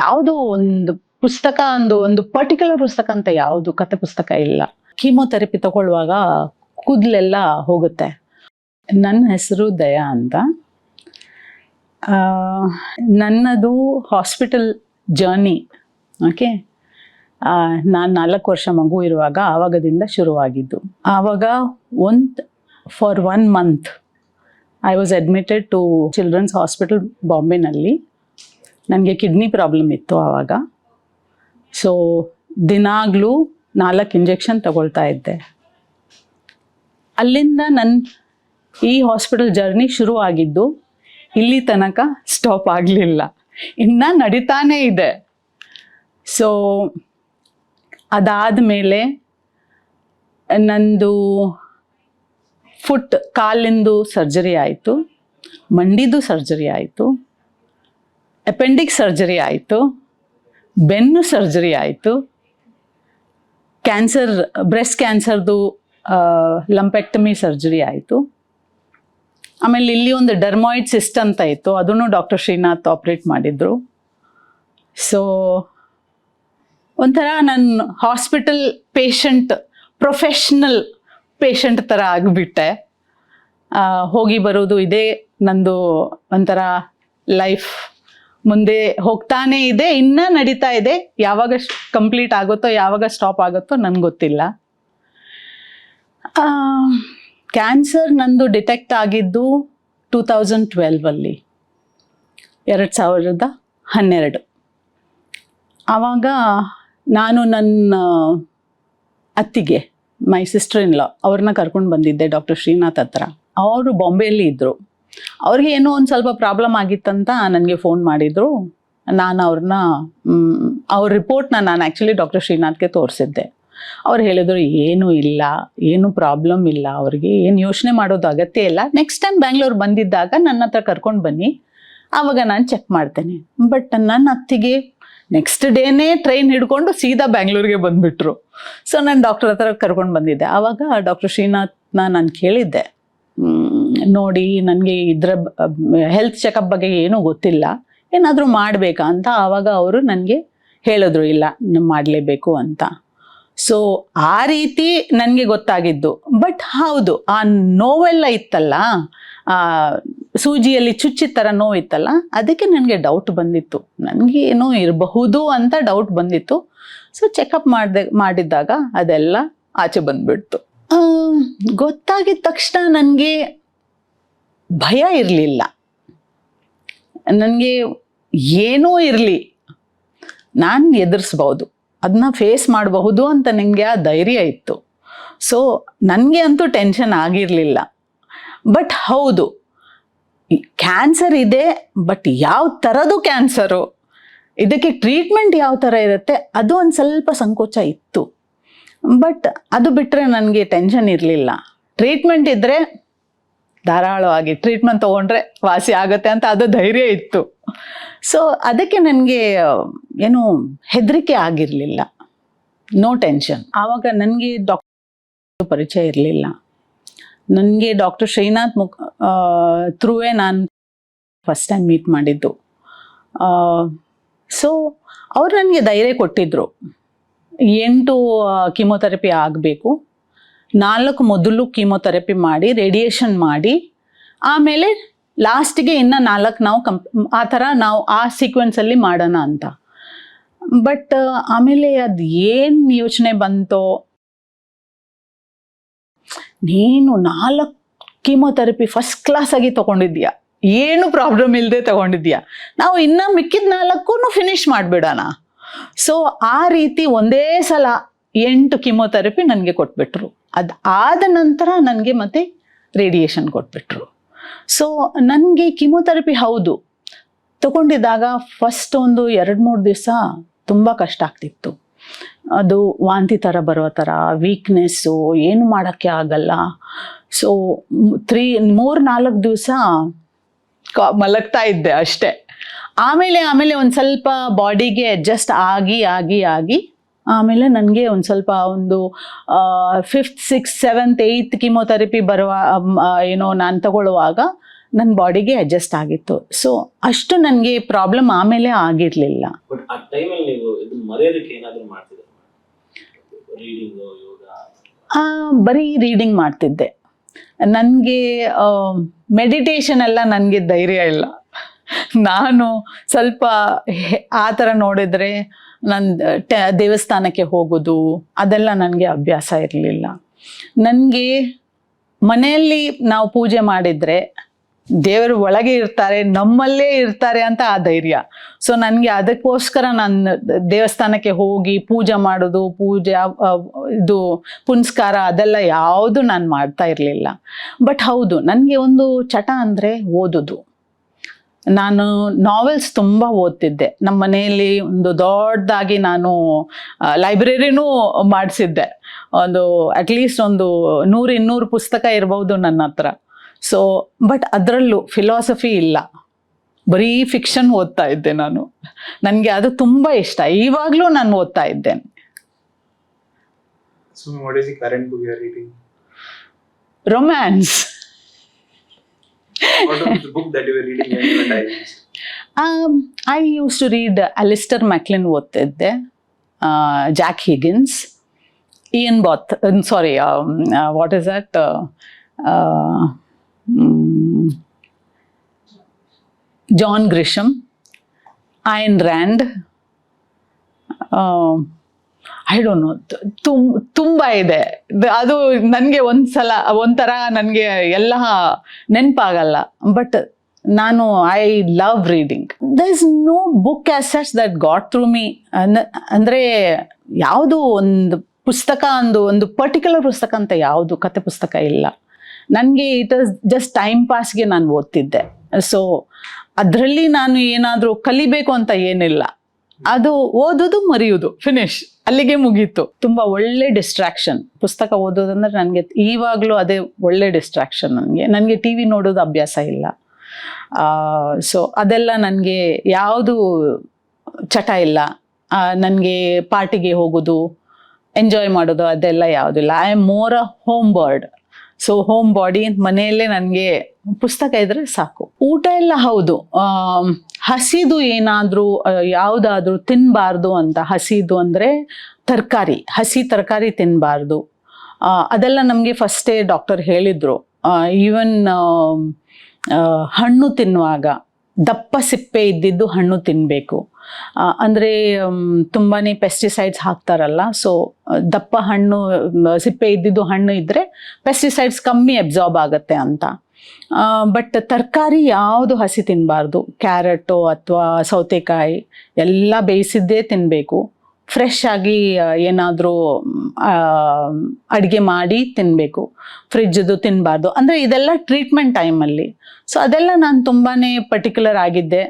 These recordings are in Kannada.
ಯಾವುದೋ ಒಂದು ಪುಸ್ತಕ, ಒಂದು ಪರ್ಟಿಕ್ಯುಲರ್ ಪುಸ್ತಕ ಅಂತ ಯಾವುದು ಕತೆ ಪುಸ್ತಕ ಇಲ್ಲ. ಕೀಮೋಥೆರಪಿ ತಗೊಳ್ಳುವಾಗ ಕೂದಲೆಲ್ಲ ಹೋಗುತ್ತೆ. ನನ್ನ ಹೆಸರು ದಯಾ ಅಂತ. ನನ್ನದು ಹಾಸ್ಪಿಟಲ್ ಜರ್ನಿ, ಓಕೆ, ನಾನು 4 ವರ್ಷ ಮಗು ಇರುವಾಗ ಆವಾಗದಿಂದ ಶುರುವಾಗಿದ್ದು. ಆವಾಗ for 1 month I was admitted to children's hospital ಬಾಂಬೆನಲ್ಲಿ. ನನಗೆ ಕಿಡ್ನಿ ಪ್ರಾಬ್ಲಮ್ ಇತ್ತು ಆವಾಗ. ಸೊ ದಿನಾಗಲೂ 4 ಇಂಜೆಕ್ಷನ್ ತಗೊಳ್ತಾ ಇದ್ದೆ. ಅಲ್ಲಿಂದ ಈ ಹಾಸ್ಪಿಟಲ್ ಜರ್ನಿ ಶುರು ಆಗಿದ್ದು ಇಲ್ಲಿ ತನಕ ಸ್ಟಾಪ್ ಆಗಲಿಲ್ಲ, ಇನ್ನು ನಡೀತಾನೇ ಇದೆ. ಸೊ ಅದಾದಮೇಲೆ ನಂದು ಕಾಲಿಂದು ಸರ್ಜರಿ ಆಯಿತು, ಮಂಡಿದು ಸರ್ಜರಿ ಆಯಿತು, ಅಪೆಂಡಿಕ್ಸ್ ಸರ್ಜರಿ ಆಯಿತು, ಬೆನ್ನು ಸರ್ಜರಿ ಆಯಿತು, ಬ್ರೆಸ್ಟ್ ಕ್ಯಾನ್ಸರ್ದು ಲಂಪೆಕ್ಟಮಿ ಸರ್ಜರಿ ಆಯಿತು. ಆಮೇಲೆ ಇಲ್ಲಿ ಒಂದು ಡರ್ಮಾಯ್ಡ್ ಸಿಸ್ಟ್ ಅಂತ ಇತ್ತು, ಅದನ್ನು ಡಾಕ್ಟರ್ ಶ್ರೀನಾಥ್ ಆಪ್ರೇಟ್ ಮಾಡಿದ್ರು. ಸೊ ಒಂಥರ ನನ್ನ ಹಾಸ್ಪಿಟಲ್ ಪೇಷಂಟ್, ಪ್ರೊಫೆಷ್ನಲ್ ಪೇಷಂಟ್ ಥರ ಆಗಿಬಿಟ್ಟೆ. ಹೋಗಿ ಬರೋದು ಇದೇ ನಂದು ಒಂಥರ ಲೈಫ್. ಮುಂದೆ ಹೋಗ್ತಾನೇ ಇದೆ, ಇನ್ನೂ ನಡೀತಾ ಇದೆ. ಯಾವಾಗ ಕಂಪ್ಲೀಟ್ ಆಗುತ್ತೋ ಯಾವಾಗ ಸ್ಟಾಪ್ ಆಗುತ್ತೋ ನನಗೆ ಗೊತ್ತಿಲ್ಲ. ಕ್ಯಾನ್ಸರ್ ನಂದು ಡಿಟೆಕ್ಟ್ ಆಗಿದ್ದು 2012 2012. ಆವಾಗ ನಾನು ನನ್ನ ಅತ್ತಿಗೆ, ಮೈ ಸಿಸ್ಟರ್ ಇನ್ ಲಾ, ಅವ್ರನ್ನ ಕರ್ಕೊಂಡು ಬಂದಿದ್ದೆ ಡಾಕ್ಟರ್ ಶ್ರೀನಾಥ್ ಹತ್ರ. ಅವರು ಬಾಂಬೆಯಲ್ಲಿ ಇದ್ದರು. ಅವ್ರಿಗೆ ಏನೋ ಒಂದು ಸ್ವಲ್ಪ ಪ್ರಾಬ್ಲಮ್ ಆಗಿತ್ತಂತ ನನಗೆ ಫೋನ್ ಮಾಡಿದರು. ನಾನು ಅವ್ರ ರಿಪೋರ್ಟ್ನ ನಾನು ಆ್ಯಕ್ಚುಲಿ ಡಾಕ್ಟರ್ ಶ್ರೀನಾಥ್ಗೆ ತೋರಿಸಿದ್ದೆ. ಅವ್ರು ಹೇಳಿದ್ರು ಏನೂ ಇಲ್ಲ, ಏನೂ ಪ್ರಾಬ್ಲಮ್ ಇಲ್ಲ, ಅವ್ರಿಗೆ ಏನು ಯೋಚನೆ ಮಾಡೋದು ಅಗತ್ಯ ಇಲ್ಲ, ನೆಕ್ಸ್ಟ್ ಟೈಮ್ ಬ್ಯಾಂಗ್ಳೂರ್ ಬಂದಿದ್ದಾಗ ನನ್ನ ಹತ್ರ ಕರ್ಕೊಂಡು ಬನ್ನಿ, ಆವಾಗ ನಾನು ಚೆಕ್ ಮಾಡ್ತೇನೆ. ಬಟ್ ನನ್ನ ಅತ್ತಿಗೆ ನೆಕ್ಸ್ಟ್ ಡೇನೇ ಟ್ರೈನ್ ಹಿಡ್ಕೊಂಡು ಸೀದಾ ಬ್ಯಾಂಗ್ಳೂರಿಗೆ ಬಂದುಬಿಟ್ರು. ಸೊ ನಾನು ಡಾಕ್ಟರ್ ಹತ್ರ ಕರ್ಕೊಂಡು ಬಂದಿದ್ದೆ. ಆವಾಗ ಡಾಕ್ಟರ್ ಶ್ರೀನಾಥ್ನ ನಾನು ಕೇಳಿದ್ದೆ, ನೋಡಿ ನನಗೆ ಹೆಲ್ತ್ ಚೆಕಪ್ ಬಗ್ಗೆ ಏನೂ ಗೊತ್ತಿಲ್ಲ, ಏನಾದರೂ ಮಾಡಬೇಕಾ ಅಂತ. ಆವಾಗ ಅವರು ನನಗೆ ಹೇಳಿದ್ರು, ಇಲ್ಲ ಮಾಡಲೇಬೇಕು ಅಂತ. ಸೊ ಆ ರೀತಿ ನನಗೆ ಗೊತ್ತಾಗಿದ್ದು. ಬಟ್ ಹೌದು, ಆ ನೋವೆಲ್ಲ ಇತ್ತಲ್ಲ, ಸೂಜಿಯಲ್ಲಿ ಚುಚ್ಚಿದ ಥರ ನೋವಿತ್ತಲ್ಲ, ಅದಕ್ಕೆ ನನಗೆ ಡೌಟ್ ಬಂದಿತ್ತು, ನನಗೆ ಏನೋ ಇರಬಹುದು ಅಂತ ಡೌಟ್ ಬಂದಿತ್ತು. ಸೊ ಚೆಕಪ್ ಮಾಡಿದ್ದಾಗ ಅದೆಲ್ಲ ಆಚೆ ಬಂದ್ಬಿಡ್ತು. ಗೊತ್ತಾಗಿದ ತಕ್ಷಣ ನನಗೆ ಭಯ ಇರಲಿಲ್ಲ. ನನಗೆ ಏನೋ ಇರಲಿ ನಾನು ಎದುರಿಸ್ಬೋದು, ಅದನ್ನ ಫೇಸ್ ಮಾಡಬಹುದು ಅಂತ ನನಗೆ ಆ ಧೈರ್ಯ ಇತ್ತು. ಸೊ ನನಗೆ ಅಂತೂ ಟೆನ್ಷನ್ ಆಗಿರಲಿಲ್ಲ. ಬಟ್ ಹೌದು, ಕ್ಯಾನ್ಸರ್ ಇದೆ, ಬಟ್ ಯಾವ ಥರದ್ದು ಕ್ಯಾನ್ಸರು, ಇದಕ್ಕೆ ಟ್ರೀಟ್ಮೆಂಟ್ ಯಾವ ಥರ ಇರುತ್ತೆ, ಅದು ಒಂದು ಸ್ವಲ್ಪ ಸಂಕೋಚ ಇತ್ತು. ಬಟ್ ಅದು ಬಿಟ್ಟರೆ ನನಗೆ ಟೆನ್ಷನ್ ಇರಲಿಲ್ಲ. ಟ್ರೀಟ್ಮೆಂಟ್ ಇದ್ದರೆ ಧಾರಾಳವಾಗಿ ಟ್ರೀಟ್ಮೆಂಟ್ ತೊಗೊಂಡ್ರೆ ವಾಸಿ ಆಗುತ್ತೆ ಅಂತ ಅದು ಧೈರ್ಯ ಇತ್ತು. ಸೊ ಅದಕ್ಕೆ ನನಗೆ ಏನು ಹೆದರಿಕೆ ಆಗಿರಲಿಲ್ಲ, ನೋ ಟೆನ್ಷನ್. ಆವಾಗ ನನಗೆ ಡಾಕ್ಟರ್ ಪರಿಚಯ ಇರಲಿಲ್ಲ. ನನಗೆ ಡಾಕ್ಟರ್ ಶ್ರೀನಾಥ್ ಥ್ರೂವೇ ನಾನು ಫಸ್ಟ್ ಟೈಮ್ ಮೀಟ್ ಮಾಡಿದ್ದು. ಸೊ ಅವ್ರು ನನಗೆ ಧೈರ್ಯ ಕೊಟ್ಟಿದ್ದರು. 8 ಕೀಮೋಥೆರಪಿ ಆಗಬೇಕು, 4 ಮೊದಲು ಕೀಮೋಥೆರಪಿ ಮಾಡಿ ರೇಡಿಯೇಷನ್ ಮಾಡಿ, ಆಮೇಲೆ ಲಾಸ್ಟಿಗೆ ಇನ್ನು 4 ನಾವು ಆ ಥರ ನಾವು ಆ ಸೀಕ್ವೆನ್ಸಲ್ಲಿ ಮಾಡೋಣ ಅಂತ. ಬಟ್ ಆಮೇಲೆ ಅದು ಏನು ಯೋಚನೆ ಬಂತೋ, ನೀನು 4 ಕೀಮೋಥೆರಪಿ ಫಸ್ಟ್ ಕ್ಲಾಸಾಗಿ ತೊಗೊಂಡಿದ್ಯಾ, ಏನು ಪ್ರಾಬ್ಲಮ್ ಇಲ್ಲದೆ ತೊಗೊಂಡಿದ್ಯಾ, ನಾವು ಇನ್ನು ಮಿಕ್ಕಿದ 4 ಫಿನಿಷ್ ಮಾಡಿಬಿಡೋಣ. ಸೊ ಆ ರೀತಿ ಒಂದೇ ಸಲ 8 ಕೀಮೋಥೆರಪಿ ನನಗೆ ಕೊಟ್ಬಿಟ್ರು. ಅದು ಆದ ನಂತರ ನನಗೆ ಮತ್ತೆ ರೇಡಿಯೇಷನ್ ಕೊಟ್ಬಿಟ್ರು. ಸೊ ನನಗೆ ಕೀಮೋಥೆರಪಿ ಹೌದು ತಗೊಂಡಿದ್ದಾಗ ಫಸ್ಟ್ ಒಂದು 2-3 ದಿವಸ ತುಂಬ ಕಷ್ಟ ಆಗ್ತಿತ್ತು. ಅದು ವಾಂತಿ ಥರ ಬರೋ ಥರ, ವೀಕ್ನೆಸ್ಸು, ಏನು ಮಾಡೋಕ್ಕೆ ಆಗಲ್ಲ. ಸೊ 3-4 ದಿವಸ ಮಲಗ್ತಾ ಇದ್ದೆ ಅಷ್ಟೇ. ಆಮೇಲೆ ಒಂದು ಸ್ವಲ್ಪ ಬಾಡಿಗೆ ಅಡ್ಜಸ್ಟ್ ಆಗಿ ಆಮೇಲೆ ನನಗೆ ಒಂದು ಸ್ವಲ್ಪ 5th 6th 7th 8th chemotherapy ನಾನು ತಗೊಳ್ಳುವಾಗ ನನ್ನ ಬಾಡಿಗೆ ಅಡ್ಜಸ್ಟ್ ಆಗಿತ್ತು. ಸೊ ಅಷ್ಟು ನನಗೆ ಪ್ರಾಬ್ಲಮ್ ಆಮೇಲೆ ಆಗಿರಲಿಲ್ಲ. ಬಟ್ ಆ ಟೈಮಲ್ಲಿ ನೀವು ಇದು ಮರೆಯೋದಕ್ಕೆ ಏನಾದರೂ ಮಾಡ್ತಿದ್ದೆ? ರೀಡಿಂಗು, ಯೋಗ? ಬರೀ ರೀಡಿಂಗ್ ಮಾಡ್ತಿದ್ದೆ. ನನಗೆ ಮೆಡಿಟೇಷನ್ ಎಲ್ಲ ನನಗೆ ಧೈರ್ಯ ಇಲ್ಲ. ನಾನು ಸ್ವಲ್ಪ ಆ ಥರ ನೋಡಿದರೆ ದೇವಸ್ಥಾನಕ್ಕೆ ಹೋಗೋದು ಅದೆಲ್ಲ ನನಗೆ ಅಭ್ಯಾಸ ಇರಲಿಲ್ಲ. ನನಗೆ ಮನೆಯಲ್ಲಿ ನಾವು ಪೂಜೆ ಮಾಡಿದರೆ ದೇವರು ಒಳಗೆ ಇರ್ತಾರೆ, ನಮ್ಮಲ್ಲೇ ಇರ್ತಾರೆ ಅಂತ ಆ ಧೈರ್ಯ. ಸೊ ನನಗೆ ಅದಕ್ಕೋಸ್ಕರ ನಾನು ದೇವಸ್ಥಾನಕ್ಕೆ ಹೋಗಿ ಪೂಜೆ ಮಾಡೋದು, ಇದು ಪುನಸ್ಕಾರ ಅದೆಲ್ಲ ಯಾವುದು ನಾನು ಮಾಡ್ತಾ ಇರಲಿಲ್ಲ. ಬಟ್ ಹೌದು, ನನಗೆ ಒಂದು ಚಟ ಅಂದರೆ ಓದೋದು. ನಾನು ನಾವೆಲ್ಸ್ ತುಂಬ ಓದ್ತಿದ್ದೆ. ನಮ್ಮ ಮನೆಯಲ್ಲಿ ಒಂದು ದೊಡ್ಡದಾಗಿ ನಾನು ಲೈಬ್ರರಿನೂ ಮಾಡಿಸಿದ್ದೆ. ಒಂದು ಅಟ್ಲೀಸ್ಟ್ ಒಂದು 100-200 ಪುಸ್ತಕ ಇರ್ಬೋದು ನನ್ನ ಹತ್ರ. ಸೊ ಬಟ್ ಅದರಲ್ಲೂ ಫಿಲಾಸಫಿ ಇಲ್ಲ, ಬರೀ ಫಿಕ್ಷನ್ ಓದ್ತಾ ಇದ್ದೆ ನಾನು. ನನಗೆ ಅದು ತುಂಬ ಇಷ್ಟ, ಇವಾಗಲೂ ನಾನು ಓದ್ತಾ ಇದ್ದೇನೆ. So what is the current book you are reading? Romance. What was the book that you were reading when you were diagnosed? I used to read Alistair MacLean ಓದ್ತಿದ್ದೆ, Jack Higgins, Ian Bath, sorry what is that, John Grisham, Ayn Rand, I don't know, ತುಂಬ ಇದೆ. ಅದು ನನಗೆ ಒಂಥರ ನನಗೆ ಎಲ್ಲ ನೆನಪಾಗಲ್ಲ. ಬಟ್ ನಾನು I love reading. There is no book as such that got through me. ಅಂದರೆ ಯಾವುದು ಒಂದು ಪುಸ್ತಕ, ಒಂದು ಪರ್ಟಿಕ್ಯುಲರ್ ಪುಸ್ತಕ ಅಂತ ಯಾವುದು ಕತೆ ಪುಸ್ತಕ ಇಲ್ಲ ನನಗೆ. ಇಟ್ ಇಸ್ ಜಸ್ಟ್ ಟೈಮ್ ಪಾಸ್ಗೆ ನಾನು ಓದ್ತಿದ್ದೆ. ಸೊ ಅದರಲ್ಲಿ ನಾನು ಏನಾದರೂ ಕಲಿಬೇಕು ಅಂತ ಏನಿಲ್ಲ, ಅದು ಓದೋದು ಮರೆಯೋದು, ಫಿನಿಶ್, ಅಲ್ಲಿಗೆ ಮುಗೀತು. ತುಂಬ ಒಳ್ಳೆ ಡಿಸ್ಟ್ರಾಕ್ಷನ್ ಪುಸ್ತಕ ಓದೋದಂದ್ರೆ ನನಗೆ ಇವಾಗಲೂ ಅದೇ ಒಳ್ಳೆ ಡಿಸ್ಟ್ರಾಕ್ಷನ್. ನನಗೆ ಟಿ ವಿ ನೋಡೋದು ಅಭ್ಯಾಸ ಇಲ್ಲ. ಸೊ ಅದೆಲ್ಲ ನನಗೆ ಯಾವುದು ಚಟ ಇಲ್ಲ. ನನಗೆ ಪಾರ್ಟಿಗೆ ಹೋಗೋದು, ಎಂಜಾಯ್ ಮಾಡೋದು ಅದೆಲ್ಲ ಯಾವುದಿಲ್ಲ. I am more a home bird. So home body, ಮನೆಯಲ್ಲೇ ನನಗೆ ಪುಸ್ತಕ ಇದ್ರೆ ಸಾಕು. ಊಟ ಎಲ್ಲ ಹೌದು, ಹಸಿದು ಏನಾದರೂ ಯಾವುದಾದ್ರೂ ತಿನ್ನಬಾರ್ದು ಅಂತ. ಹಸಿದು ಅಂದರೆ ತರಕಾರಿ, ಹಸಿ ತರಕಾರಿ ತಿನ್ನಬಾರ್ದು. ಅದೆಲ್ಲ ನಮಗೆ ಫಸ್ಟೇ ಡಾಕ್ಟರ್ ಹೇಳಿದರು. ಈವನ್ ಹಣ್ಣು ತಿನ್ನುವಾಗ ದಪ್ಪ ಸಿಪ್ಪೆ ಇದ್ದಿದ್ದು ಹಣ್ಣು ತಿನ್ನಬೇಕು. ಅಂದರೆ ತುಂಬಾ ಪೆಸ್ಟಿಸೈಡ್ಸ್ ಹಾಕ್ತಾರಲ್ಲ, ಸೊ ದಪ್ಪ ಹಣ್ಣು, ಸಿಪ್ಪೆ ಇದ್ದಿದ್ದು ಹಣ್ಣು ಇದ್ದರೆ ಪೆಸ್ಟಿಸೈಡ್ಸ್ ಕಮ್ಮಿ ಅಬ್ಸಾರ್ಬ್ ಆಗುತ್ತೆ ಅಂತ. ಬಟ್ ತರಕಾರಿ ಯಾವುದು ಹಸಿ ತಿನ್ನಬಾರ್ದು. ಕ್ಯಾರೆಟು ಅಥವಾ ಸೌತೆಕಾಯಿ ಎಲ್ಲ ಬೇಯಿಸಿದ್ದೇ ತಿನ್ನಬೇಕು. ಫ್ರೆಶ್ ಆಗಿ ಏನಾದರೂ ಅಡುಗೆ ಮಾಡಿ ತಿನ್ನಬೇಕು. ಫ್ರಿಜ್ದು ತಿನ್ನಬಾರ್ದು. ಅಂದರೆ ಇದೆಲ್ಲ ಟ್ರೀಟ್ಮೆಂಟ್ ಟೈಮಲ್ಲಿ. ಸೊ ಅದೆಲ್ಲ ನಾನು ತುಂಬಾ ಪರ್ಟಿಕ್ಯುಲರ್ ಆಗಿದ್ದೆ.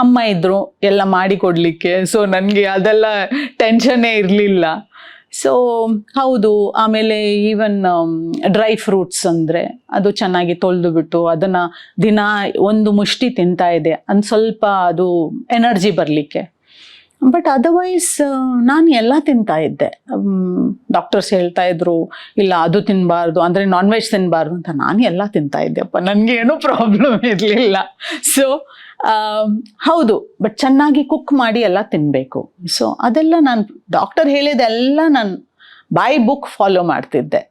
ಅಮ್ಮ ಇದ್ದರು ಎಲ್ಲ ಮಾಡಿ ಕೊಡಲಿಕ್ಕೆ. ಸೊ ನನಗೆ ಅದೆಲ್ಲ ಟೆನ್ಷನ್ನೇ ಇರಲಿಲ್ಲ. ಸೊ ಹೌದು. ಆಮೇಲೆ ಈವನ್ ಡ್ರೈ ಫ್ರೂಟ್ಸ್ ಅಂದರೆ ಅದು ಚೆನ್ನಾಗಿ ತೊಳೆದು ಬಿಟ್ಟು ಅದನ್ನು ದಿನ ಒಂದು ಮುಷ್ಟಿ ತಿಂತಾ ಇದೆ, ಸ್ವಲ್ಪ ಅದು ಎನರ್ಜಿ ಬರಲಿಕ್ಕೆ. ಬಟ್ ಅದರ್ವೈಸ್ ನಾನು ಎಲ್ಲ ತಿಂತಾ ಇದ್ದೆ. ಡಾಕ್ಟರ್ಸ್ ಹೇಳ್ತಾ ಇದ್ರು ಇಲ್ಲ ಅದು ತಿನ್ನಬಾರ್ದು, ಅಂದರೆ ನಾನ್ ವೆಜ್ ತಿನ್ನಬಾರ್ದು ಅಂತ. ನಾನು ಎಲ್ಲ ತಿಂತಾ ಇದ್ದೆಪ್ಪ, ನನಗೇನು ಪ್ರಾಬ್ಲಮ್ ಇರಲಿಲ್ಲ. ಸೊ ಹೌದು, ಬಟ್ ಚೆನ್ನಾಗಿ ಕುಕ್ ಮಾಡಿ ಎಲ್ಲ ತಿನ್ನಬೇಕು. ಸೊ ಅದೆಲ್ಲ ನಾನು ಡಾಕ್ಟರ್ ಹೇಳಿದೆಲ್ಲ ನಾನು ಬೈ ಬುಕ್ ಫಾಲೋ ಮಾಡ್ತಿದ್ದೆ.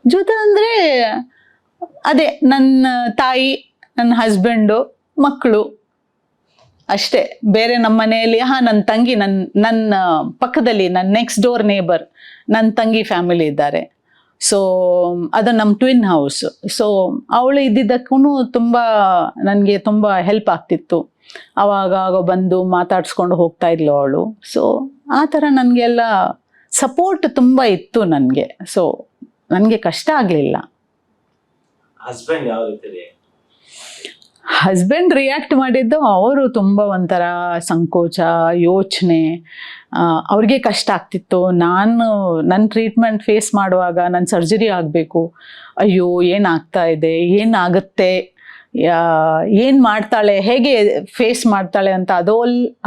ಜೊತೆ ಅಂದರೆ ಅದೇ ನನ್ನ ತಾಯಿ, ನನ್ನ ಹಸ್ಬೆಂಡು, ಮಕ್ಕಳು ಅಷ್ಟೇ. ಬೇರೆ ನಮ್ಮ ಮನೆಯಲ್ಲಿ ನನ್ನ ತಂಗಿ, ನನ್ನ ಪಕ್ಕದಲ್ಲಿ ನನ್ನ ನೆಕ್ಸ್ಟ್ ಡೋರ್ ನೇಬರ್ ನನ್ನ ತಂಗಿ ಫ್ಯಾಮಿಲಿ ಇದ್ದಾರೆ. ಸೊ ಅದು ನಮ್ಮ ಟ್ವಿನ್ ಹೌಸ್. ಸೊ ಅವಳು ಇದ್ದಿದ್ದಕ್ಕೂ ನನಗೆ ತುಂಬ ಹೆಲ್ಪ್ ಆಗ್ತಿತ್ತು. ಆವಾಗ ಬಂದು ಮಾತಾಡ್ಸ್ಕೊಂಡು ಹೋಗ್ತಾ ಇದ್ಲು ಅವಳು. ಸೊ ಆ ಥರ ನನಗೆಲ್ಲ ಸಪೋರ್ಟ್ ತುಂಬ ಇತ್ತು ನನಗೆ. ಸೊ ನನಗೆ ಕಷ್ಟ ಆಗಲಿಲ್ಲ. ಹಸ್ಬೆಂಡ್ ಯಾವ ರೀತಿ? ಹಸ್ಬೆಂಡ್ ರಿಯಾಕ್ಟ್ ಮಾಡಿದ್ದು, ಅವರು ತುಂಬ ಒಂಥರ ಸಂಕೋಚ, ಯೋಚನೆ. ಅವ್ರಿಗೆ ಕಷ್ಟ ಆಗ್ತಿತ್ತು. ನನ್ನ ಟ್ರೀಟ್ಮೆಂಟ್ ಫೇಸ್ ಮಾಡುವಾಗ ನನ್ನ ಸರ್ಜರಿ ಆಗಬೇಕು, ಅಯ್ಯೋ ಏನಾಗ್ತಾ ಇದೆ, ಏನಾಗುತ್ತೆ, ಏನು ಮಾಡ್ತಾಳೆ, ಹೇಗೆ ಫೇಸ್ ಮಾಡ್ತಾಳೆ ಅಂತ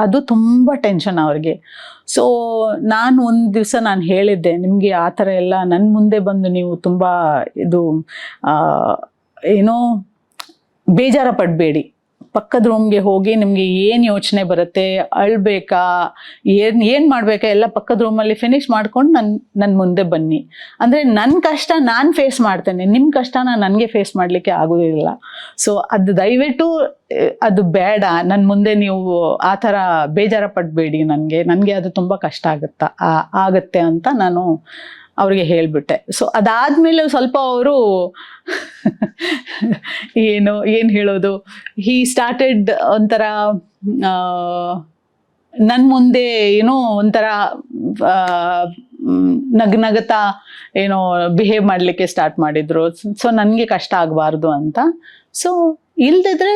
ಅದು ತುಂಬ ಟೆನ್ಷನ್ ಅವ್ರಿಗೆ. ಸೊ ನಾನು ಒಂದು ದಿವಸ ನಾನು ಹೇಳಿದ್ದೆ, ನಿಮಗೆ ಆ ಥರ ಎಲ್ಲ ನನ್ನ ಮುಂದೆ ಬಂದು ನೀವು ತುಂಬ ಇದು ಏನೋ ಬೇಜಾರ ಪಡಬೇಡಿ. ಪಕ್ಕದ ರೂಮ್ಗೆ ಹೋಗಿ ನಿಮಗೆ ಏನು ಯೋಚನೆ ಬರುತ್ತೆ, ಅಳ್ಬೇಕಾ, ಏನು ಮಾಡಬೇಕಾ ಎಲ್ಲ ಪಕ್ಕದ ರೂಮಲ್ಲಿ ಫಿನಿಷ್ ಮಾಡ್ಕೊಂಡು ನನ್ನ ಮುಂದೆ ಬನ್ನಿ. ಅಂದರೆ ನನ್ನ ಕಷ್ಟ ನಾನು ಫೇಸ್ ಮಾಡ್ತೇನೆ, ನಿಮ್ಮ ಕಷ್ಟನ ನನಗೆ ಫೇಸ್ ಮಾಡಲಿಕ್ಕೆ ಆಗೋದಿಲ್ಲ. ಸೊ ಅದು ದಯವಿಟ್ಟು ಅದು ಬೇಡ, ನನ್ನ ಮುಂದೆ ನೀವು ಆ ಥರ ಬೇಜಾರ ಪಡಬೇಡಿ, ನನಗೆ ಅದು ತುಂಬ ಕಷ್ಟ ಆಗುತ್ತೆ ಅಂತ ನಾನು ಅವ್ರಿಗೆ ಹೇಳಿಬಿಟ್ಟೆ. ಸೊ ಅದಾದಮೇಲೆ ಸ್ವಲ್ಪ ಅವರು ಏನು ಹೇಳೋದು, ಹಿ ಸ್ಟಾರ್ಟೆಡ್ ಒಂಥರ ನನ್ನ ಮುಂದೆ ಏನೋ ಒಂಥರ ನಗತಾ ಏನೋ ಬಿಹೇವ್ ಮಾಡಲಿಕ್ಕೆ ಸ್ಟಾರ್ಟ್ ಮಾಡಿದರು. ಸೊ ನನಗೆ ಕಷ್ಟ ಆಗಬಾರ್ದು ಅಂತ. ಸೊ ಇಲ್ದಿದ್ರೆ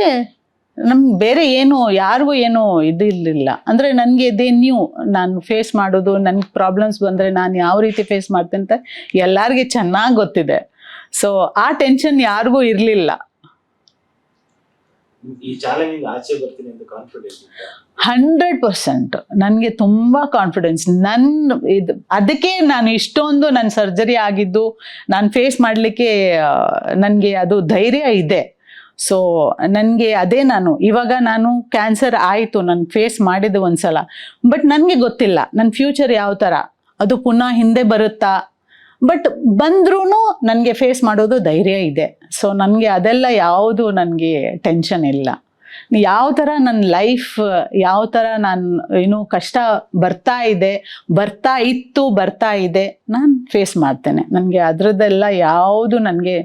ನಮ್ಗೆ ಬೇರೆ ಏನು ಯಾರಿಗೂ ಏನೂ ಇದಿರಲಿಲ್ಲ. ಅಂದರೆ ನನಗೆ ಇದೇ ನಾನು ಫೇಸ್ ಮಾಡೋದು, ನನಗೆ ಪ್ರಾಬ್ಲಮ್ಸ್ ಬಂದರೆ ನಾನು ಯಾವ ರೀತಿ ಫೇಸ್ ಮಾಡ್ತೇನೆ ಅಂತ ಎಲ್ಲರಿಗೆ ಚೆನ್ನಾಗಿ ಗೊತ್ತಿದೆ. ಸೊ ಆ ಟೆನ್ಷನ್ ಯಾರಿಗೂ ಇರಲಿಲ್ಲ. ಈ ಚಾಲೆಂಜಿಂದ ಆಚೆ ಬರ್ತೀನಿ ಅಂತ ಕಾನ್ಫಿಡೆನ್ಸ್ 100% ನನಗೆ ತುಂಬ ಕಾನ್ಫಿಡೆನ್ಸ್. ಅದಕ್ಕೆ ನಾನು ಇಷ್ಟೊಂದು ನನ್ನ ಸರ್ಜರಿ ಆಗಿದ್ದು ನಾನು ಫೇಸ್ ಮಾಡಲಿಕ್ಕೆ ನನಗೆ ಅದು ಧೈರ್ಯ ಇದೆ. ಸೊ ನನಗೆ ಅದೇ ಇವಾಗ ನಾನು ಕ್ಯಾನ್ಸರ್ ಆಯಿತು, ನಾನು ಫೇಸ್ ಮಾಡಿದ್ದು ಒಂದ್ಸಲ. ಬಟ್ ನನಗೆ ಗೊತ್ತಿಲ್ಲ ನನ್ನ ಫ್ಯೂಚರ್ ಯಾವ ಥರ, ಅದು ಪುನಃ ಹಿಂದೆ ಬರುತ್ತಾ. ಬಟ್ ಬಂದ್ರೂ ನನಗೆ ಫೇಸ್ ಮಾಡೋದು ಧೈರ್ಯ ಇದೆ. ಸೊ ನನಗೆ ಅದೆಲ್ಲ ಯಾವುದು ನನಗೆ ಟೆನ್ಷನ್ ಇಲ್ಲ. ಯಾವ ಥರ ನನ್ನ ಲೈಫ್, ಯಾವ ಥರ ನಾನು ಏನೋ ಕಷ್ಟ ಬರ್ತಾ ಇದೆ, ನಾನು ಫೇಸ್ ಮಾಡ್ತೇನೆ. ನನಗೆ ಅದರದ್ದೆಲ್ಲ ಯಾವುದು ನನಗೆ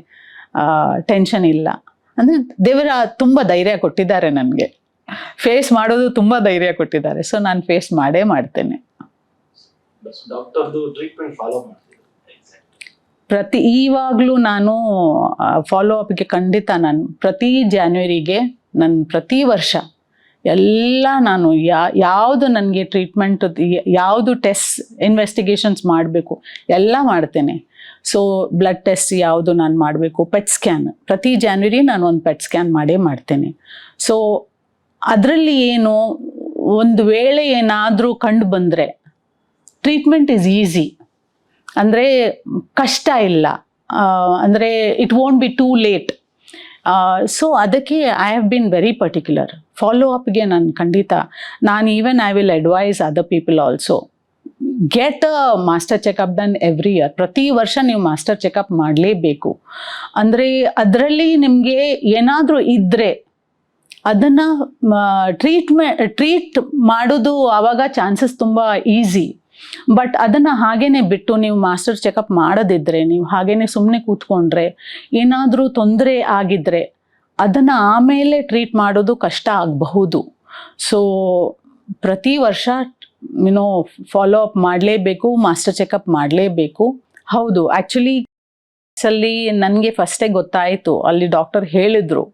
ಟೆನ್ಷನ್ ಇಲ್ಲ. ಅಂದರೆ ದೇವರ ತುಂಬ ಧೈರ್ಯ ಕೊಟ್ಟಿದ್ದಾರೆ ನನಗೆ, ಫೇಸ್ ಮಾಡೋದು ತುಂಬ ಧೈರ್ಯ ಕೊಟ್ಟಿದ್ದಾರೆ. ಸೊ ನಾನು ಫೇಸ್ ಮಾಡ್ತೇನೆ. ಡಾಕ್ಟರ್ದು ಟ್ರೀಟ್ಮೆಂಟ್ ಫಾಲೋ ಇವಾಗಲೂ ನಾನು ಫಾಲೋ ಅಪ್ಗೆ ಖಂಡಿತ ನಾನು ಪ್ರತಿ ಜಾನ್ವರಿಗೆ ಪ್ರತಿ ವರ್ಷ ಎಲ್ಲ ನಾನು ಯಾವುದು ನನಗೆ ಟ್ರೀಟ್ಮೆಂಟ್, ಯಾವುದು ಟೆಸ್ಟ್ ಇನ್ವೆಸ್ಟಿಗೇಷನ್ಸ್ ಮಾಡಬೇಕು ಎಲ್ಲ ಮಾಡ್ತೇನೆ. ಸೊ ಬ್ಲಡ್ ಟೆಸ್ಟ್ ಯಾವುದು ನಾನು ಮಾಡಬೇಕು, ಪೆಟ್ ಸ್ಕ್ಯಾನ್ ಪ್ರತಿ ಜಾನ್ವರಿ ನಾನು ಒಂದು ಪೆಟ್ ಸ್ಕ್ಯಾನ್ ಮಾಡ್ತೇನೆ. ಸೊ ಅದರಲ್ಲಿ ಏನು ಒಂದು ವೇಳೆ ಏನಾದರೂ ಕಂಡು ಬಂದರೆ ಟ್ರೀಟ್ಮೆಂಟ್ ಈಸ್ ಈಸಿ. ಅಂದರೆ ಕಷ್ಟ ಇಲ್ಲ, ಅಂದರೆ it won't be too late. So ಅದಕ್ಕೆ I have been very particular. Follow ಅಪ್ಗೆ ನಾನು ಖಂಡಿತ I will advise other people also, get a master checkup done every year. ಪ್ರತಿ ವರ್ಷ ನೀವು ಮಾಸ್ಟರ್ ಚೆಕಪ್ ಮಾಡಲೇಬೇಕು. ಅಂದರೆ ಅದರಲ್ಲಿ ನಿಮಗೆ ಏನಾದರೂ ಇದ್ದರೆ ಅದನ್ನು ಟ್ರೀಟ್ ಮಾಡೋದು ಆವಾಗ ಚಾನ್ಸಸ್ ತುಂಬ ಈಸಿ. ಬಟ್ ಅದನ್ನು ಹಾಗೇ ಬಿಟ್ಟು ನೀವು ಮಾಸ್ಟರ್ ಚೆಕಪ್ ಮಾಡೋದಿದ್ರೆ, ನೀವು ಹಾಗೇ ಸುಮ್ಮನೆ ಕೂತ್ಕೊಂಡ್ರೆ, ಏನಾದರೂ ತೊಂದರೆ ಆಗಿದ್ದರೆ ಅದನ್ನು ಆಮೇಲೆ ಟ್ರೀಟ್ ಮಾಡೋದು ಕಷ್ಟ ಆಗಬಹುದು. ಸೊ ಪ್ರತಿ ವರ್ಷ ಫಾಲೋ ಅಪ್ ಮಾಡಲೇಬೇಕು, ಮಾಸ್ಟರ್ ಚೆಕಪ್ ಮಾಡಲೇಬೇಕು. ಹೌದು, ಆ್ಯಕ್ಚುಲಿ ಅಲ್ಲಿ ನನಗೆ ಫಸ್ಟೇ ಗೊತ್ತಾಯಿತು. ಅಲ್ಲಿ ಡಾಕ್ಟರ್ ಹೇಳಿದರು.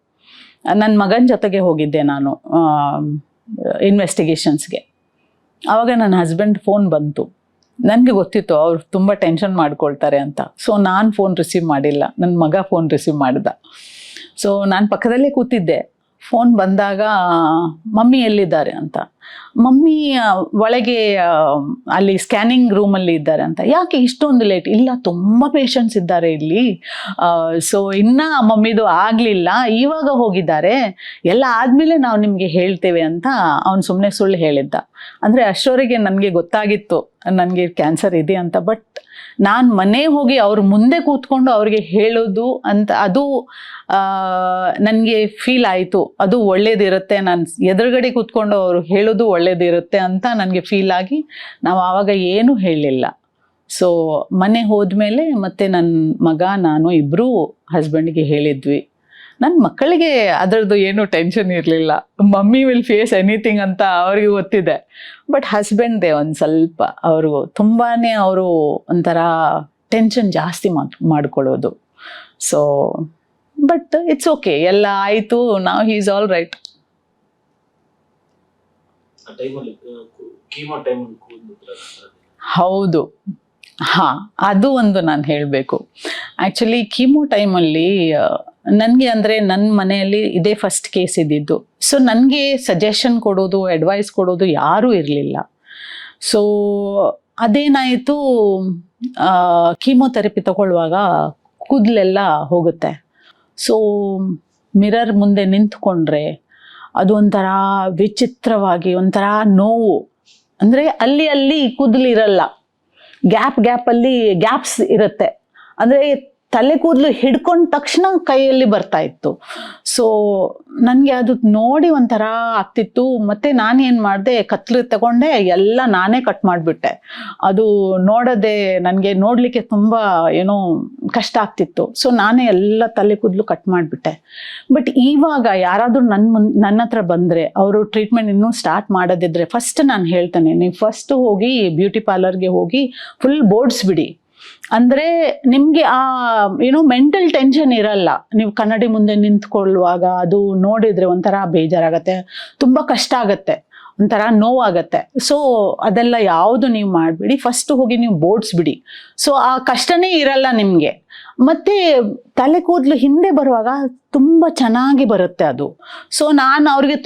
ನನ್ನ ಮಗನ ಜೊತೆಗೆ ಹೋಗಿದ್ದೆ ನಾನು ಇನ್ವೆಸ್ಟಿಗೇಷನ್ಸ್ಗೆ. ಆವಾಗ ನನ್ನ ಹಸ್ಬೆಂಡ್ ಫೋನ್ ಬಂತು. ನನಗೆ ಗೊತ್ತಿತ್ತು ಅವ್ರು ತುಂಬ ಟೆನ್ಷನ್ ಮಾಡ್ಕೊಳ್ತಾರೆ ಅಂತ. ಸೊ ನಾನು ಫೋನ್ ರಿಸೀವ್ ಮಾಡಿಲ್ಲ, ನನ್ನ ಮಗ ಫೋನ್ ರಿಸೀವ್ ಮಾಡಿದ. ಸೊ ನಾನು ಪಕ್ಕದಲ್ಲೇ ಕೂತಿದ್ದೆ. ಫೋನ್ ಬಂದಾಗ ಮಮ್ಮಿ ಎಲ್ಲಿದ್ದಾರೆ ಅಂತ. ಮಮ್ಮಿ ಒಳಗೆ ಅಲ್ಲಿ ಸ್ಕ್ಯಾನಿಂಗ್ ರೂಮಲ್ಲಿ ಇದ್ದಾರೆ ಅಂತ. ಯಾಕೆ ಇಷ್ಟೊಂದು ಲೇಟ್? ಇಲ್ಲ, ತುಂಬ ಪೇಷಂಟ್ಸ್ ಇದ್ದಾರೆ ಇಲ್ಲಿ, ಸೊ ಇನ್ನೂ ಮಮ್ಮಿದು ಆಗಲಿಲ್ಲ, ಇವಾಗ ಹೋಗಿದ್ದಾರೆ, ಎಲ್ಲ ಆದಮೇಲೆ ನಾವು ನಿಮಗೆ ಹೇಳ್ತೇವೆ ಅಂತ ಅವನು ಸುಮ್ಮನೆ ಸುಳ್ಳು ಹೇಳಿದ್ದ. ಅಂದರೆ ಅಷ್ಟರವರೆಗೆ ನನಗೆ ಗೊತ್ತಾಗಿತ್ತು ನನಗೆ ಕ್ಯಾನ್ಸರ್ ಇದೆ ಅಂತ. ಬಟ್ ನಾನು ಮನೆಗೆ ಹೋಗಿ ಅವ್ರ ಮುಂದೆ ಕೂತ್ಕೊಂಡು ಅವ್ರಿಗೆ ಹೇಳೋದು ಅಂತ ಅದು ನನಗೆ ಫೀಲ್ ಆಯಿತು. ಅದು ಒಳ್ಳೇದಿರುತ್ತೆ, ನಾನು ಎದುರುಗಡೆ ಕೂತ್ಕೊಂಡು ಅವರು ಹೇಳೋದು ಒಳ್ಳೇದಿರುತ್ತೆ ಅಂತ ನನಗೆ ಫೀಲ್ ಆಗಿ ನಾವು ಆವಾಗ ಏನೂ ಹೇಳಲಿಲ್ಲ. ಸೊ ಮನೆ ಹೋದ್ಮೇಲೆ ಮತ್ತೆ ನನ್ನ ಮಗ ನಾನು ಇಬ್ಬರೂ ಹಸ್ಬೆಂಡ್ಗೆ ಹೇಳಿದ್ವಿ. ನನ್ನ ಮಕ್ಕಳಿಗೆ ಅದರದ್ದು ಏನೂ ಟೆನ್ಷನ್ ಇರಲಿಲ್ಲ. ಮಮ್ಮಿ ವಿಲ್ ಫೇಸ್ ಎನಿಥಿಂಗ್ ಅಂತ ಅವ್ರಿಗೆ ಗೊತ್ತಿದೆ. ಬಟ್ ಹಸ್ಬೆಂಡ್ದೇ ಒಂದು ಸ್ವಲ್ಪ ಅವ್ರಿಗೂ ತುಂಬಾ ಅವರು ಒಂಥರ ಟೆನ್ಷನ್ ಜಾಸ್ತಿ ಮಾಡ್ಕೊಳ್ಳೋದು. ಸೊ ಬಟ್ ಇಟ್ಸ್ ಓಕೆ, ಎಲ್ಲ ಆಯಿತು. ನಾವು ಹಿ ಈಸ್ ಆಲ್ ರೈಟ್. ಹೌದು, ಹಾಂ, ಅದು ಒಂದು ನಾನು ಹೇಳಬೇಕು. ಆ್ಯಕ್ಚುಲಿ ಕೀಮೋ ಟೈಮಲ್ಲಿ ನನಗೆ ಅಂದರೆ ನನ್ನ ಮನೆಯಲ್ಲಿ ಇದೇ ಫಸ್ಟ್ ಕೇಸ್ ಇದ್ದಿದ್ದು. ಸೊ ನನಗೆ ಸಜೆಷನ್ ಕೊಡೋದು, ಅಡ್ವೈಸ್ ಕೊಡೋದು ಯಾರೂ ಇರಲಿಲ್ಲ. ಸೊ ಅದೇನಾಯಿತು, ಕೀಮೋಥೆರಪಿ ತಗೊಳ್ಳುವಾಗ ಕೂದಲೆಲ್ಲ ಹೋಗುತ್ತೆ. ಸೊ ಮಿರರ್ ಮುಂದೆ ನಿಂತ್ಕೊಂಡ್ರೆ ಅದು ಒಂಥರ ವಿಚಿತ್ರವಾಗಿ ಒಂಥರ ನೋವು. ಅಂದರೆ ಅಲ್ಲಿ ಕೂದಲಿರಲ್ಲ, ಗ್ಯಾಪಲ್ಲಿ ಗ್ಯಾಪ್ಸ್ ಇರುತ್ತೆ. ಅಂದರೆ ತಲೆ ಕೂದಲು ಹಿಡ್ಕೊಂಡ ತಕ್ಷಣ ಕೈಯಲ್ಲಿ ಬರ್ತಾ ಇತ್ತು. ಸೊ ನನಗೆ ಅದು ನೋಡಿ ಒಂಥರ ಆಗ್ತಿತ್ತು. ಮತ್ತು ನಾನೇನು ಮಾಡಿದೆ, ಕತ್ಲು ತಗೊಂಡೆ ಎಲ್ಲ ನಾನೇ ಕಟ್ ಮಾಡಿಬಿಟ್ಟೆ. ಅದು ನೋಡೋದೆ ನನಗೆ ನೋಡಲಿಕ್ಕೆ ತುಂಬ ಏನೋ ಕಷ್ಟ ಆಗ್ತಿತ್ತು. ಸೊ ನಾನೇ ಎಲ್ಲ ತಲೆ ಕೂದಲು ಕಟ್ ಮಾಡಿಬಿಟ್ಟೆ. ಬಟ್ ಇವಾಗ ಯಾರಾದರೂ ನನ್ನ ಹತ್ರ ಬಂದರೆ, ಅವರು ಟ್ರೀಟ್ಮೆಂಟ್ ಇನ್ನೂ ಸ್ಟಾರ್ಟ್ ಮಾಡೋದಿದ್ರೆ ಫಸ್ಟ್ ನಾನು ಹೇಳ್ತೇನೆ, ನೀವು ಫಸ್ಟ್ ಹೋಗಿ ಬ್ಯೂಟಿ ಪಾರ್ಲರ್ಗೆ ಹೋಗಿ ಫುಲ್ ಬೋಡ್ಸ್ಬಿಡಿ. ಅಂದರೆ ನಿಮಗೆ ಆ ಏನೋ ಮೆಂಟಲ್ ಟೆನ್ಷನ್ ಇರಲ್ಲ. ನೀವು ಕನ್ನಡಿ ಮುಂದೆ ನಿಂತ್ಕೊಳ್ಳುವಾಗ ಅದು ನೋಡಿದರೆ ಒಂಥರ ಬೇಜಾರಾಗತ್ತೆ, ತುಂಬ ಕಷ್ಟ ಆಗುತ್ತೆ, ಒಂಥರ ನೋವಾಗತ್ತೆ. ಸೊ ಅದೆಲ್ಲ ಯಾವುದು ನೀವು ಮಾಡಿಬಿಡಿ, ಫಸ್ಟ್ ಹೋಗಿ ನೀವು ಬೋಡ್ಸ್ಬಿಡಿ. ಸೊ ಆ ಕಷ್ಟನೇ ಇರಲ್ಲ ನಿಮಗೆ. ಮತ್ತು ತಲೆ ಕೂದಲು ಹಿಂದೆ ಬರುವಾಗ ತುಂಬ ಚೆನ್ನಾಗಿ ಬರುತ್ತೆ ಅದು. ಸೊ ನಾನು ಅವ್ರಿಗೆ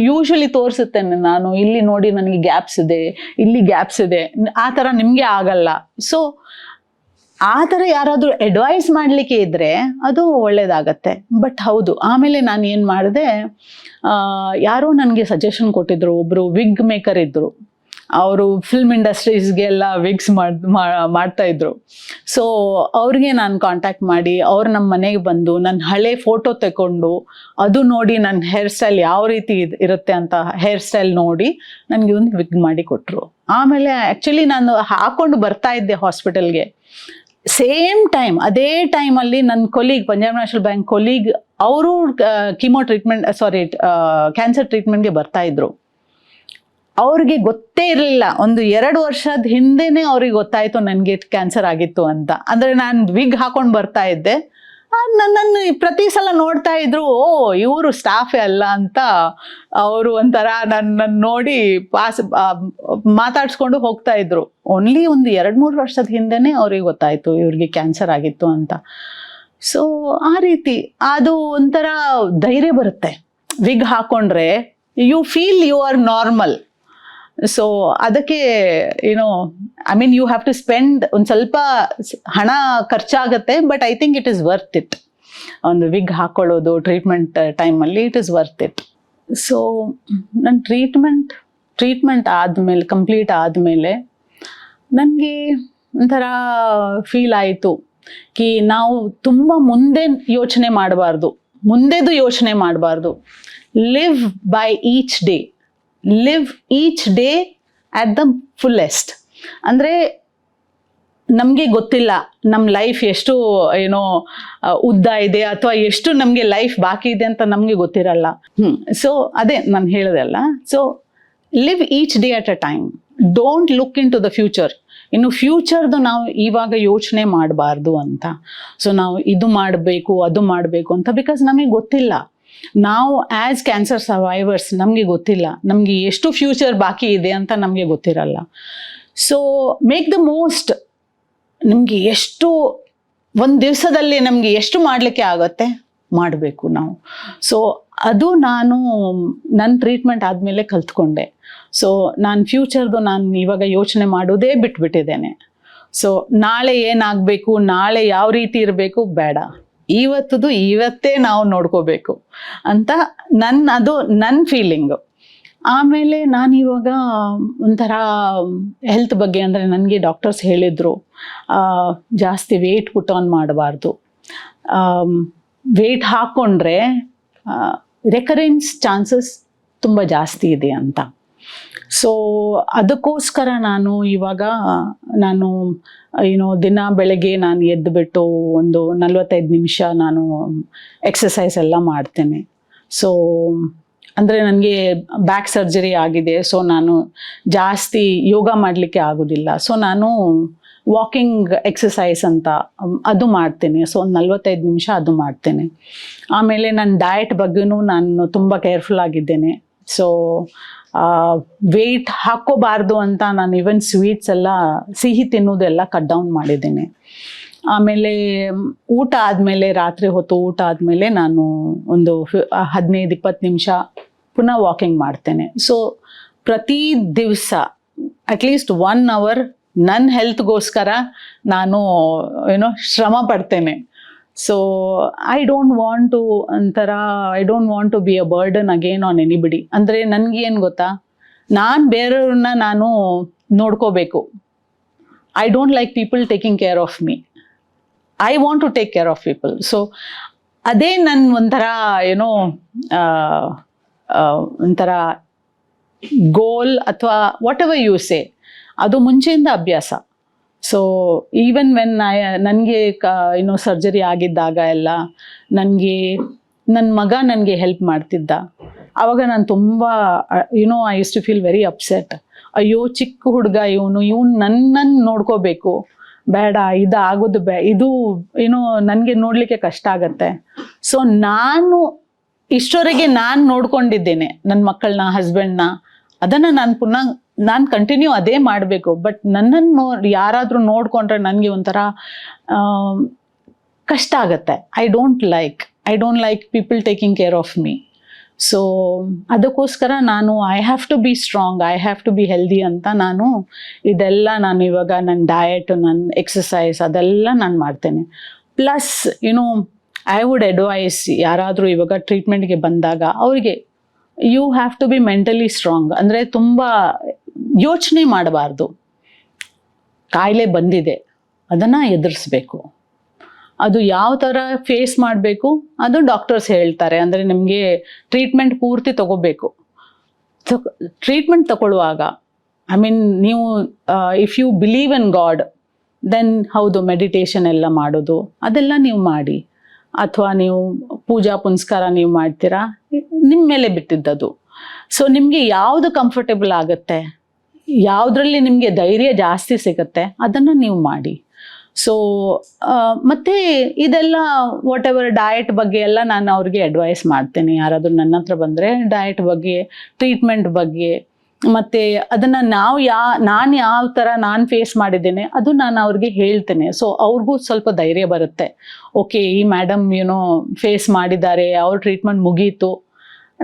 ಯೂಶ್ವಲಿ ತೋರಿಸುತ್ತೇನೆ ನಾನು, ಇಲ್ಲಿ ನೋಡಿ ನನಗೆ ಗ್ಯಾಪ್ಸ್ ಇದೆ, ಇಲ್ಲಿ ಗ್ಯಾಪ್ಸ್ ಇದೆ, ಆ ಥರ ನಿಮಗೆ ಆಗಲ್ಲ. ಸೊ ಆ ಥರ ಯಾರಾದರೂ ಅಡ್ವೈಸ್ ಮಾಡಲಿಕ್ಕೆ ಇದ್ದರೆ ಅದು ಒಳ್ಳೆಯದಾಗತ್ತೆ. ಬಟ್ ಹೌದು, ಆಮೇಲೆ ನಾನು ಏನು ಮಾಡಿದೆ, ಯಾರೋ ನನಗೆ ಸಜೆಷನ್ ಕೊಟ್ಟಿದ್ರು, ಒಬ್ಬರು ವಿಗ್ ಮೇಕರ್ ಇದ್ದರು. ಅವರು ಫಿಲ್ಮ್ ಇಂಡಸ್ಟ್ರೀಸ್ಗೆಲ್ಲ ವಿಗ್ಸ್ ಮಾಡ್ತಾಯಿದ್ರು. ಸೊ ಅವ್ರಿಗೆ ನಾನು ಕಾಂಟ್ಯಾಕ್ಟ್ ಮಾಡಿ, ಅವ್ರು ನಮ್ಮ ಮನೆಗೆ ಬಂದು ನನ್ನ ಹಳೆ ಫೋಟೋ ತಗೊಂಡು ಅದು ನೋಡಿ ನನ್ನ ಹೇರ್ ಸ್ಟೈಲ್ ಯಾವ ರೀತಿ ಇರುತ್ತೆ ಅಂತ ಹೇರ್ ಸ್ಟೈಲ್ ನೋಡಿ ನನಗೆ ಒಂದು ವಿಗ್ ಮಾಡಿ ಕೊಟ್ಟರು. ಆಮೇಲೆ ಆ್ಯಕ್ಚುಲಿ ನಾನು ಹಾಕ್ಕೊಂಡು ಬರ್ತಾ ಇದ್ದೆ ಹಾಸ್ಪಿಟಲ್ಗೆ. ಸೇಮ್ ಟೈಮ್, ಅದೇ ಟೈಮಲ್ಲಿ ನನ್ನ colleague, Punjab national bank colleague, ಅವರು ಕ್ಯಾನ್ಸರ್ ಟ್ರೀಟ್ಮೆಂಟ್ಗೆ ಬರ್ತಾಯಿದ್ರು. ಅವ್ರಿಗೆ ಗೊತ್ತೇ ಇರಲಿಲ್ಲ, ಒಂದು 2 ವರ್ಷದ ಹಿಂದೆನೇ ಅವ್ರಿಗೆ ಗೊತ್ತಾಯಿತು ನನಗೆ ಕ್ಯಾನ್ಸರ್ ಆಗಿತ್ತು ಅಂತ. ಅಂದರೆ ನಾನು ವಿಗ್ ಹಾಕೊಂಡು ಬರ್ತಾ ಇದ್ದೆ, ನನ್ನನ್ನು ಪ್ರತಿ ಸಲ ನೋಡ್ತಾ ಇದ್ರು, ಓ ಇವರು ಸ್ಟಾಫೇ ಅಲ್ಲ ಅಂತ. ಅವರು ಒಂಥರ ನನ್ನನ್ನು ನೋಡಿ ಮಾತಾಡ್ಸ್ಕೊಂಡು ಹೋಗ್ತಾ ಇದ್ರು. ಓನ್ಲಿ ಒಂದು 2-3 ವರ್ಷದ ಹಿಂದೆನೇ ಅವ್ರಿಗೆ ಗೊತ್ತಾಯಿತು ಇವ್ರಿಗೆ ಕ್ಯಾನ್ಸರ್ ಆಗಿತ್ತು ಅಂತ. ಸೊ ಆ ರೀತಿ ಅದು ಒಂಥರ ಧೈರ್ಯ ಬರುತ್ತೆ. ವಿಗ್ ಹಾಕೊಂಡ್ರೆ you feel you are normal. So ಅದಕ್ಕೆ ಯು ಹ್ಯಾವ್ ಟು ಸ್ಪೆಂಡ್, ಒಂದು ಸ್ವಲ್ಪ ಹಣ ಖರ್ಚಾಗುತ್ತೆ, but I think it is worth it. ಒಂದು ವಿಗ್ ಹಾಕೊಳ್ಳೋದು ಟ್ರೀಟ್ಮೆಂಟ್ ಟೈಮಲ್ಲಿ it is worth it. So ನನ್ನ ಟ್ರೀಟ್ಮೆಂಟ್ ಆದಮೇಲೆ, ಕಂಪ್ಲೀಟ್ ಆದಮೇಲೆ ನನಗೆ ಒಂಥರ ಫೀಲ್ ಆಯಿತು ಕಿ ನಾವು ತುಂಬ ಮುಂದೆ ಯೋಚನೆ ಮಾಡಬಾರ್ದು, ಮುಂದೆದು ಯೋಚನೆ ಮಾಡಬಾರ್ದು. Live by each day, live each day at the fullest. ಅಂದರೆ ನಮಗೆ ಗೊತ್ತಿಲ್ಲ ನಮ್ಮ ಲೈಫ್ ಎಷ್ಟು ಉದ್ದ ಇದೆ ಅಥವಾ ಎಷ್ಟು ನಮಗೆ ಲೈಫ್ ಬಾಕಿ ಇದೆ ಅಂತ ನಮಗೆ ಗೊತ್ತಿರಲ್ಲ. ಸೊ ಅದೇ ನಾನು ಹೇಳಿದೆಲ್ಲ. So live each day at a time, don't look into the future. ಇನ್ನು ಫ್ಯೂಚರ್ದು ನಾವು ಇವಾಗ ಯೋಚನೆ ಮಾಡಬಾರ್ದು ಅಂತ. ಸೊ ನಾವು ಇದು ಮಾಡಬೇಕು, ಅದು ಮಾಡಬೇಕು ಅಂತ, ಬಿಕಾಸ್ ನಮಗೆ ಗೊತ್ತಿಲ್ಲ. ನಾವು ಆ್ಯಸ್ ಕ್ಯಾನ್ಸರ್ ಸರ್ವೈವರ್ಸ್ ನಮಗೆ ಗೊತ್ತಿಲ್ಲ ನಮಗೆ ಎಷ್ಟು ಫ್ಯೂಚರ್ ಬಾಕಿ ಇದೆ ಅಂತ ನಮಗೆ ಗೊತ್ತಿರಲ್ಲ. So make the most. ನಿಮಗೆ ಎಷ್ಟು ಒಂದು ದಿವಸದಲ್ಲಿ ನಮಗೆ ಎಷ್ಟು ಮಾಡಲಿಕ್ಕೆ ಆಗುತ್ತೆ ಮಾಡಬೇಕು ನಾವು. ಸೊ ಅದು ನಾನು ನನ್ನ ಟ್ರೀಟ್ಮೆಂಟ್ ಆದಮೇಲೆ ಕಲ್ತ್ಕೊಂಡೆ. ಸೊ ನಾನು ಫ್ಯೂಚರ್ದು ನಾನು ಇವಾಗ ಯೋಚನೆ ಮಾಡೋದೇ ಬಿಟ್ಬಿಟ್ಟಿದ್ದೇನೆ. ಸೊ ನಾಳೆ ಏನಾಗಬೇಕು, ನಾಳೆ ಯಾವ ರೀತಿ ಇರಬೇಕು ಬೇಡ, ಇವತ್ತೇ ನಾವು ನೋಡ್ಕೋಬೇಕು ಅಂತ ಅದು ನನ್ನ ಫೀಲಿಂಗು. ಆಮೇಲೆ ನಾನಿವಾಗ ಒಂಥರ ಹೆಲ್ತ್ ಬಗ್ಗೆ, ಅಂದರೆ ನನಗೆ ಡಾಕ್ಟರ್ಸ್ ಹೇಳಿದರು ಜಾಸ್ತಿ ವೆಯ್ಟ್ ಪುಟ್ ಆನ್ ಮಾಡಬಾರ್ದು, ವೆಯ್ಟ್ ಹಾಕ್ಕೊಂಡ್ರೆ ರೆಕರೆನ್ಸ್ ಚಾನ್ಸಸ್ ತುಂಬ ಜಾಸ್ತಿ ಇದೆ ಅಂತ. ಸೊ ಅದಕ್ಕೋಸ್ಕರ ಇವಾಗ ನಾನು ದಿನ ಬೆಳಗ್ಗೆ ನಾನು ಎದ್ದುಬಿಟ್ಟು ಒಂದು 45 ನಿಮಿಷ ನಾನು ಎಕ್ಸಸೈಸ್ ಎಲ್ಲ ಮಾಡ್ತೇನೆ. ಸೊ ಅಂದರೆ ನನಗೆ ಬ್ಯಾಕ್ ಸರ್ಜರಿ ಆಗಿದೆ. ಸೊ ನಾನು ಜಾಸ್ತಿ ಯೋಗ ಮಾಡಲಿಕ್ಕೆ ಆಗೋದಿಲ್ಲ. ಸೊ ನಾನು ವಾಕಿಂಗ್ ಎಕ್ಸಸೈಸ್ ಅಂತ ಅದು ಮಾಡ್ತೇನೆ. ಸೊ ಒಂದು 45 ನಿಮಿಷ ಅದು ಮಾಡ್ತೇನೆ. ಆಮೇಲೆ ನನ್ನ ಡಯಟ್ ಬಗ್ಗೆನೂ ನಾನು ತುಂಬ ಕೇರ್ಫುಲ್ ಆಗಿದ್ದೇನೆ. ಸೊ ವೆಯ್ಟ್ ಹಾಕ್ಕೋಬಾರ್ದು ಅಂತ ನಾನು ಈವನ್ ಸ್ವೀಟ್ಸ್ ಎಲ್ಲ, ಸಿಹಿ ತಿನ್ನೋದೆಲ್ಲ ಕಟ್ ಡೌನ್ ಮಾಡಿದ್ದೇನೆ. ಆಮೇಲೆ ಊಟ ಆದಮೇಲೆ, ರಾತ್ರಿ ಹೊತ್ತು ಊಟ ಆದಮೇಲೆ ನಾನು ಒಂದು 15-20 ನಿಮಿಷ ಪುನಃ ವಾಕಿಂಗ್ ಮಾಡ್ತೇನೆ. ಸೊ ಪ್ರತಿ ದಿವಸ ಅಟ್ಲೀಸ್ಟ್ 1 ಅವರ್ ನನ್ನ ಹೆಲ್ತ್ಗೋಸ್ಕರ ನಾನು ಶ್ರಮ ಪಡ್ತೇನೆ. So I don't want to be a burden again on anybody. ಅಂದರೆ ನನಗೇನು ಗೊತ್ತಾ, ನಾನು ಬೇರೆಯವ್ರನ್ನ ನಾನು ನೋಡ್ಕೋಬೇಕು. I don't like people taking care of me. I want to take care of people. So ಅದೇ ನನ್ನ ಒಂಥರ ಗೋಲ್ ಅಥವಾ ವಾಟ್ ಎವರ್ ಯು ಸೇ, ಅದು ಮುಂಚೆಯಿಂದ ಅಭ್ಯಾಸ. ಸೊ ಈವನ್ ವೆನ್ ನನಗೆ ಸರ್ಜರಿ ಆಗಿದ್ದಾಗ ಎಲ್ಲ ನನ್ನ ಮಗ ನನಗೆ ಹೆಲ್ಪ್ ಮಾಡ್ತಿದ್ದ. ಆವಾಗ ನಾನು ತುಂಬ I use to feel very upset. ಅಯ್ಯೋ ಚಿಕ್ಕ ಹುಡುಗ ಇವನು ನನ್ನನ್ನು ನೋಡ್ಕೋಬೇಕು, ಬೇಡ ಇದು ಆಗೋದು ಇದು ನನಗೆ ನೋಡಲಿಕ್ಕೆ ಕಷ್ಟ ಆಗತ್ತೆ. ಸೊ ನಾನು ಇಷ್ಟವರೆಗೆ ನಾನು ನೋಡ್ಕೊಂಡಿದ್ದೇನೆ ನನ್ನ ಮಕ್ಕಳನ್ನ, ಹಸ್ಬೆಂಡ್ನ, ಅದನ್ನು ನಾನು ಕಂಟಿನ್ಯೂ ಅದೇ ಮಾಡಬೇಕು. ಬಟ್ ನನ್ನನ್ನು ಯಾರಾದರೂ ನೋಡಿಕೊಂಡ್ರೆ ನನಗೆ ಒಂಥರ ಕಷ್ಟ ಆಗತ್ತೆ. I don't like people taking care of me. So ಅದಕ್ಕೋಸ್ಕರ ನಾನು I have to be strong, I have to be healthy ಅಂತ ನಾನು ಇವಾಗ ನನ್ನ ಡಯಟ್, ನನ್ನ ಎಕ್ಸಸೈಸ್ ಅದೆಲ್ಲ ನಾನು ಮಾಡ್ತೇನೆ. ಪ್ಲಸ್ ಐ ವುಡ್ ಅಡ್ವೈಸ್ ಯಾರಾದರೂ ಇವಾಗ ಟ್ರೀಟ್ಮೆಂಟ್ಗೆ ಬಂದಾಗ ಅವರಿಗೆ you have to be mentally strong. ಅಂದರೆ ತುಂಬ ಯೋಚನೆ ಮಾಡಬಾರ್ದು. ಕಾಯಿಲೆ ಬಂದಿದೆ, ಅದನ್ನು ಎದುರಿಸ್ಬೇಕು. ಅದು ಯಾವ ಥರ ಫೇಸ್ ಮಾಡಬೇಕು ಅದು ಡಾಕ್ಟರ್ಸ್ ಹೇಳ್ತಾರೆ. ಅಂದರೆ ನಿಮಗೆ ಟ್ರೀಟ್ಮೆಂಟ್ ಪೂರ್ತಿ ತಗೋಬೇಕು. ಟ್ರೀಟ್ಮೆಂಟ್ ತಗೊಳ್ಳುವಾಗ ನೀವು if you believe in God, then ಹೌದು ಮೆಡಿಟೇಷನ್ ಎಲ್ಲ ಮಾಡೋದು ಅದೆಲ್ಲ ನೀವು ಮಾಡಿ, ಅಥವಾ ನೀವು ಪೂಜಾ ಪುನಸ್ಕಾರ ನೀವು ಮಾಡ್ತೀರಾ, ನಿಮ್ಮ ಮೇಲೆ ಬಿಟ್ಟಿದ್ದದು. ಸೊ ನಿಮಗೆ ಯಾವುದು ಕಂಫರ್ಟೇಬಲ್ ಆಗುತ್ತೆ, ಯಾವುದರಲ್ಲಿ ನಿಮಗೆ ಧೈರ್ಯ ಜಾಸ್ತಿ ಸಿಗುತ್ತೆ ಅದನ್ನು ನೀವು ಮಾಡಿ. ಸೊ ಮತ್ತು ಇದೆಲ್ಲ ವಾಟ್ ಎವರ್ ಡಯಟ್ ಬಗ್ಗೆ ಎಲ್ಲ ನಾನು ಅವ್ರಿಗೆ ಅಡ್ವೈಸ್ ಮಾಡ್ತೇನೆ. ಯಾರಾದರೂ ನನ್ನ ಹತ್ರ ಬಂದರೆ ಡಯಟ್ ಬಗ್ಗೆ, ಟ್ರೀಟ್ಮೆಂಟ್ ಬಗ್ಗೆ, ಮತ್ತು ಅದನ್ನು ನಾನು ಯಾವ ಥರ ನಾನು ಫೇಸ್ ಮಾಡಿದ್ದೇನೆ ಅದು ನಾನು ಅವ್ರಿಗೆ ಹೇಳ್ತೇನೆ. ಸೊ ಅವ್ರಿಗೂ ಸ್ವಲ್ಪ ಧೈರ್ಯ ಬರುತ್ತೆ. ಓಕೆ, ಈ ಮೇಡಮ್ ಫೇಸ್ ಮಾಡಿದ್ದಾರೆ, ಅವ್ರ ಟ್ರೀಟ್ಮೆಂಟ್ ಮುಗೀತು.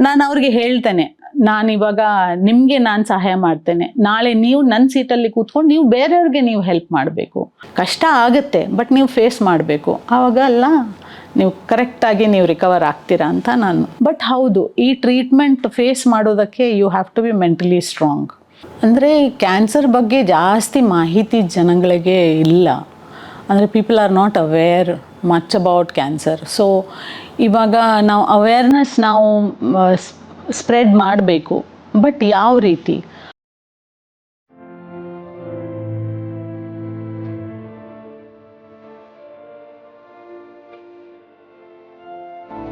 ನಾನು ಅವ್ರಿಗೆ ಹೇಳ್ತೇನೆ, ನಾನಿವಾಗ ನಿಮಗೆ ನಾನು ಸಹಾಯ ಮಾಡ್ತೇನೆ, ನಾಳೆ ನೀವು ನನ್ನ ಸೀಟಲ್ಲಿ ಕೂತ್ಕೊಂಡು ನೀವು ಬೇರೆಯವ್ರಿಗೆ ನೀವು ಹೆಲ್ಪ್ ಮಾಡಬೇಕು. ಕಷ್ಟ ಆಗುತ್ತೆ, ಬಟ್ ನೀವು ಫೇಸ್ ಮಾಡಬೇಕು. ಆವಾಗೆಲ್ಲ ನೀವು ಕರೆಕ್ಟಾಗಿ ನೀವು ರಿಕವರ್ ಆಗ್ತೀರಾ ಅಂತ ನಾನು. ಬಟ್ ಹೌದು, ಈ ಟ್ರೀಟ್ಮೆಂಟ್ ಫೇಸ್ ಮಾಡೋದಕ್ಕೆ you have to be mentally strong. ಅಂದರೆ ಕ್ಯಾನ್ಸರ್ ಬಗ್ಗೆ ಜಾಸ್ತಿ ಮಾಹಿತಿ ಜನಗಳಿಗೆ ಇಲ್ಲ. ಅಂದರೆ people are not aware much about cancer. So ಇವಾಗ ನಾವು ಅವೇರ್ನೆಸ್ ನಾವು ಸ್ಪ್ರೆಡ್ ಮಾಡಬೇಕು. ಬಟ್ ಯಾವ ರೀತಿ?